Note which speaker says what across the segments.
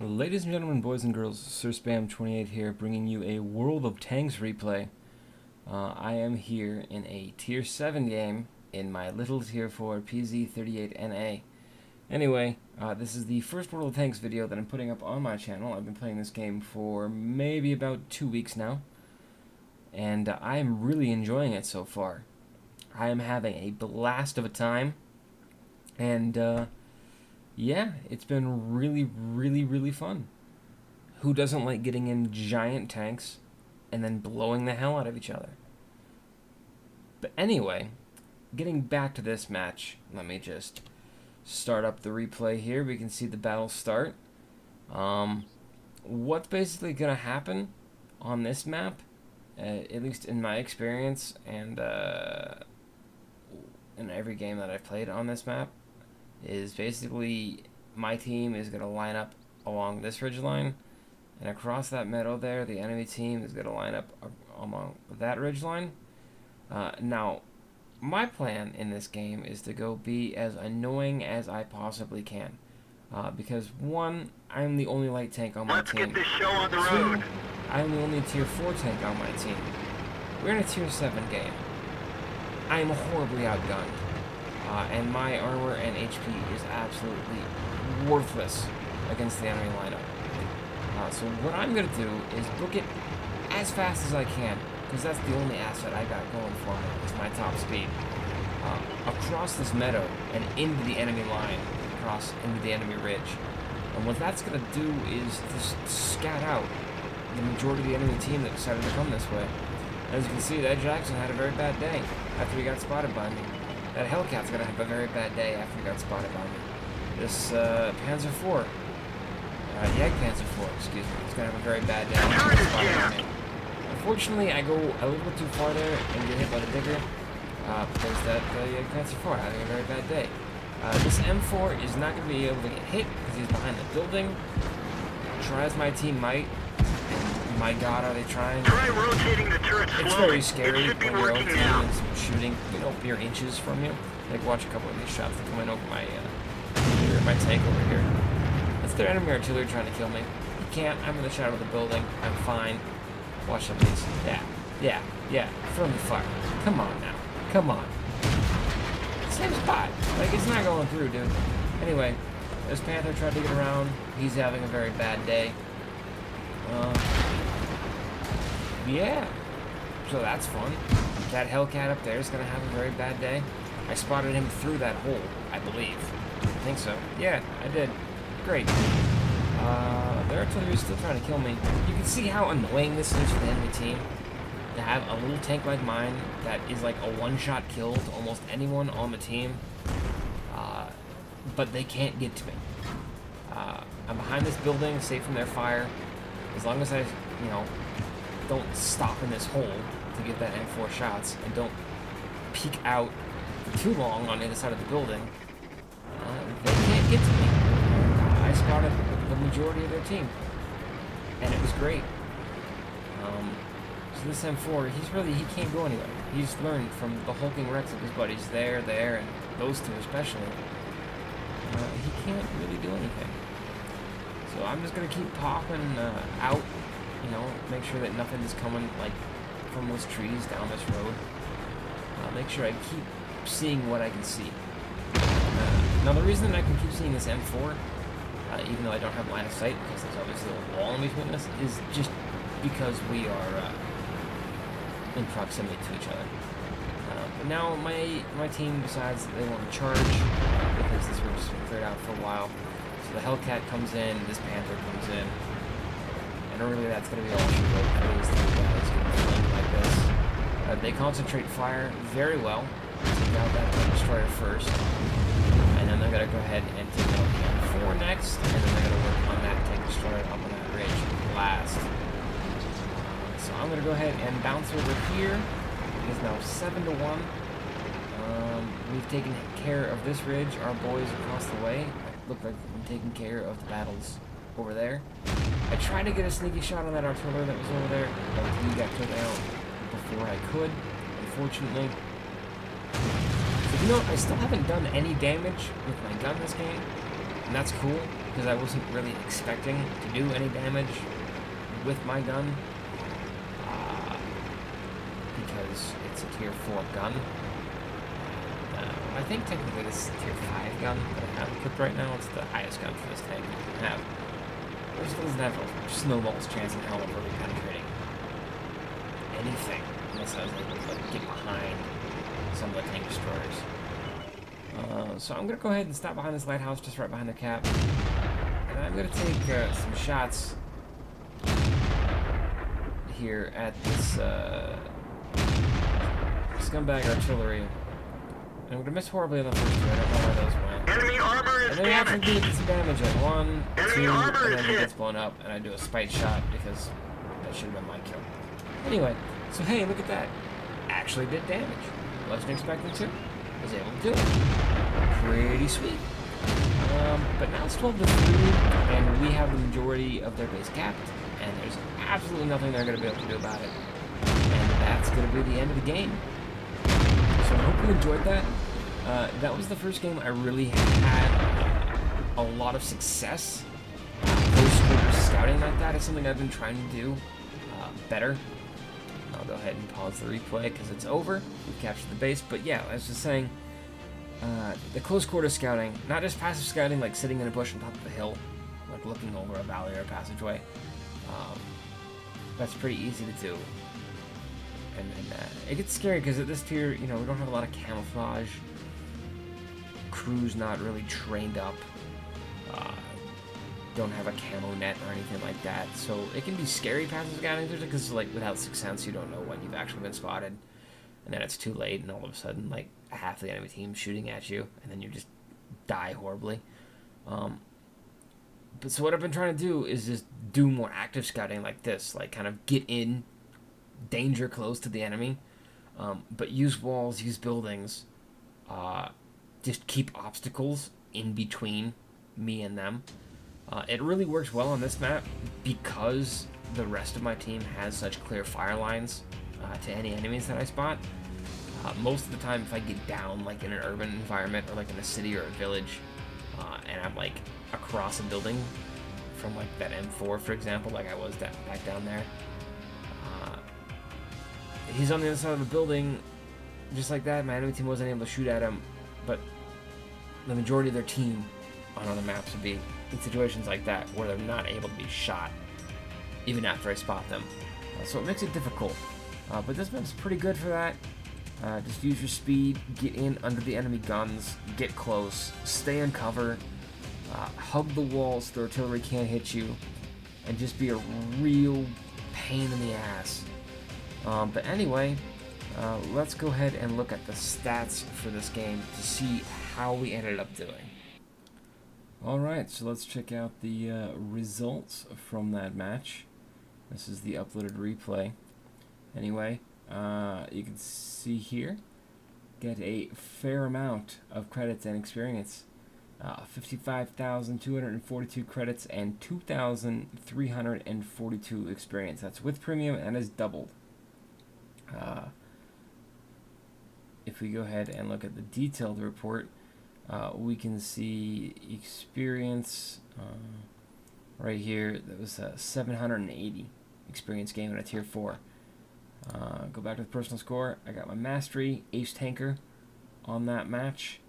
Speaker 1: Ladies and gentlemen, boys and girls, Sir Spam28 here, bringing you a World of Tanks replay. I am here in a Tier 7 game in my little Tier 4 Pz38nA. Anyway, this is the first World of Tanks video that I'm putting up on my channel. I've been playing this game for maybe about 2 weeks now, and I am really enjoying it so far. I am having a blast of a time, and yeah, it's been really fun. Who doesn't like getting in giant tanks and then blowing the hell out of each other? But anyway, getting back to this match, let me just start up the replay here. We can see the battle start. What's basically going to happen on this map, at least in my experience, and in every game that I've played on this map, is basically my team is going to line up along this ridgeline, and across that meadow there, the enemy team is going to line up along that ridgeline. Now, my plan in this game is to go be as annoying as I possibly can, because one, I'm the only light tank on my team.
Speaker 2: Let's get this show on the road.
Speaker 1: Two, I'm the only Tier 4 tank on my team. We're in a Tier 7 game. I am horribly outgunned. And my armor and HP is absolutely worthless against the enemy lineup. So what I'm going to do is book it as fast as I can, because that's the only asset I got going for me, is my top speed. Across this meadow and into the enemy line, across into the enemy ridge. And what that's going to do is just scat out the majority of the enemy team that decided to come this way. As you can see, that Jackson had a very bad day after he got spotted by me. That Hellcat's gonna have a very bad day after he got spotted by me. This Panzer IV, Panzer IV, excuse me, is gonna have a very bad day after he got spotted by me. Unfortunately, I go a little bit too far there and get hit by the digger, because that Panzer IV having a very bad day. This M4 is not gonna be able to get hit because he's behind the building. Try as my team might. My God, are they trying?
Speaker 2: Try rotating the turret slowly.
Speaker 1: It's very scary when your own team
Speaker 2: now.
Speaker 1: is shooting, mere inches from you. Like, watch a couple of these shots that come in over my tank over here. That's their enemy artillery trying to kill me. You can't. I'm in the shadow of the building. I'm fine. Watch some of these. Yeah. Friendly fire. Come on now. Come on. Same spot. Like, it's not going through, dude. Anyway, this Panther tried to get around. He's having a very bad day. Yeah, so that's fun. That Hellcat up there is going to have a very bad day. I spotted him through that hole, I believe. I think so. Yeah, I did. Great. Their artillery is still trying to kill me. You can see how annoying this is for the enemy team. To have a little tank like mine that is like a one-shot kill to almost anyone on the team. But they can't get to me. I'm behind this building, safe from their fire. As long as I, don't stop in this hole to get that M4 shots and don't peek out for too long on the other side of the building, they can't get to me. I spotted the majority of their team, and it was great. So this M4, he can't go anywhere. He's learned from the hulking wrecks of his buddies there, and those two especially. He can't really do anything. So I'm just going to keep popping out, make sure that nothing's coming, like, from those trees down this road. Make sure I keep seeing what I can see. Now, the reason that I can keep seeing this M4, even though I don't have line of sight, because there's obviously a wall in between us, is just because we are in proximity to each other. But now my team decides that they want to charge, because this road's been cleared out for a while. So the Hellcat comes in, this Panther comes in, and earlier that's going to be all she wrote for these three guys getting like this. They concentrate fire very well. Take out that tank destroyer first, and then they're going to go ahead and take out the M4 next, and then they're going to work on that tank destroyer up on that ridge last. So I'm going to go ahead and bounce over here. It is now 7-1. We've taken care of this ridge. Our boys across the way look like we've taken care of the battles over there. I tried to get a sneaky shot on that artillery that was over there, but he got taken out before I could, unfortunately. So, I still haven't done any damage with my gun this game. And that's cool, because I wasn't really expecting to do any damage with my gun. Because it's a tier 4 gun. I think technically this is a tier 5 gun that I have equipped right now. It's the highest gun for this tank I can have. It just doesn't have a snowball's chance in hell of really penetrating anything unless I was able to like, get behind some of the tank destroyers. So I'm going to go ahead and stop behind this lighthouse just right behind the cap. And I'm going to take some shots here at this scumbag artillery. And I'm going to miss horribly on the first two. I don't know why those went.
Speaker 2: Enemy armor is
Speaker 1: And then we actually
Speaker 2: damaged.
Speaker 1: do some damage at 1, 2,
Speaker 2: armor
Speaker 1: and
Speaker 2: is
Speaker 1: then he
Speaker 2: hit.
Speaker 1: gets blown up, and I do a spite shot because that should have been my kill. Anyway, so hey, look at that. Actually did damage. Wasn't expecting to. Was able to do it. Pretty sweet. But now it's 12 to 3, and we have the majority of their base capped, and there's absolutely nothing they're going to be able to do about it. And that's going to be the end of the game. So I hope you enjoyed that. That was the first game I really had a lot of success. Post-quarter scouting like that is something I've been trying to do better. I'll go ahead and pause the replay because it's over. We've captured the base. But yeah, I was just saying, the close quarter scouting, not just passive scouting like sitting in a bush on top of a hill, like looking over a valley or a passageway. That's pretty easy to do. And it gets scary because at this tier, you know, we don't have a lot of camouflage. Crew's not really trained up. Don't have a camo net or anything like that. So it can be scary passive scouting because, like, without Sixth Sense, you don't know when you've actually been spotted. And then it's too late, and all of a sudden, like, half the enemy team's shooting at you, and then you just die horribly. But so what I've been trying to do is just do more active scouting like this, like kind of get in danger close to the enemy, but use walls, use buildings, just keep obstacles in between me and them. It really works well on this map because the rest of my team has such clear fire lines to any enemies that I spot. Most of the time, if I get down like in an urban environment or like in a city or a village, and I'm like across a building from like that M4, for example, like I was back down there, he's on the other side of a building, just like that. My enemy team wasn't able to shoot at him, but the majority of their team on other maps would be in situations like that where they're not able to be shot even after I spot them. So it makes it difficult. But this map's pretty good for that. Just use your speed, get in under the enemy guns, get close, stay in cover, hug the walls so the artillery can't hit you, and just be a real pain in the ass. But anyway, let's go ahead and look at the stats for this game to see how we ended up doing. Alright, so let's check out the results from that match. This is the uploaded replay. Anyway, you can see here, get a fair amount of credits and experience. 55,242 credits and 2,342 experience. That's with premium and is doubled. If we go ahead and look at the detailed report, we can see experience right here. That was 780 experience game in a tier 4. Go back to the personal score. I got my mastery ace tanker on that match,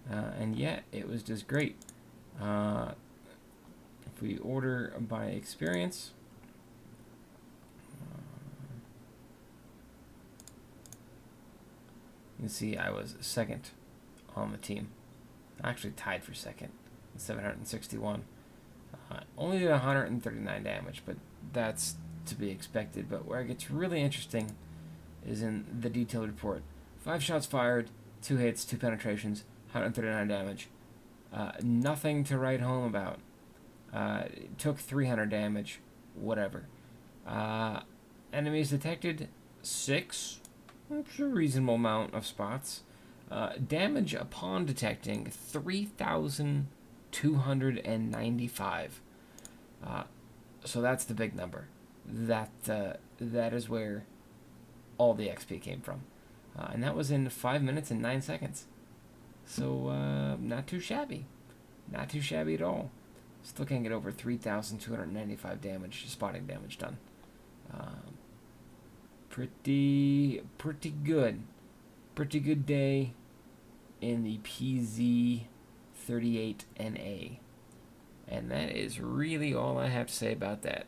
Speaker 1: and yeah, it was just great. If we order by experience, you can see I was second on the team. Actually tied for second, 761. Only did 139 damage, but that's to be expected. But where it gets really interesting is in the detailed report. 5 shots fired, 2 hits, 2 penetrations, 139 damage. Nothing to write home about. Took 300 damage, whatever. Enemies detected, 6. That's a reasonable amount of spots. Damage upon detecting 3,295. So that's the big number. That is where all the XP came from, and that was in 5 minutes and 9 seconds. So not too shabby. Not too shabby at all. Still can't get over 3,295 damage, spotting damage done. Pretty good. Pretty good day in the Pz38nA. And that is really all I have to say about that.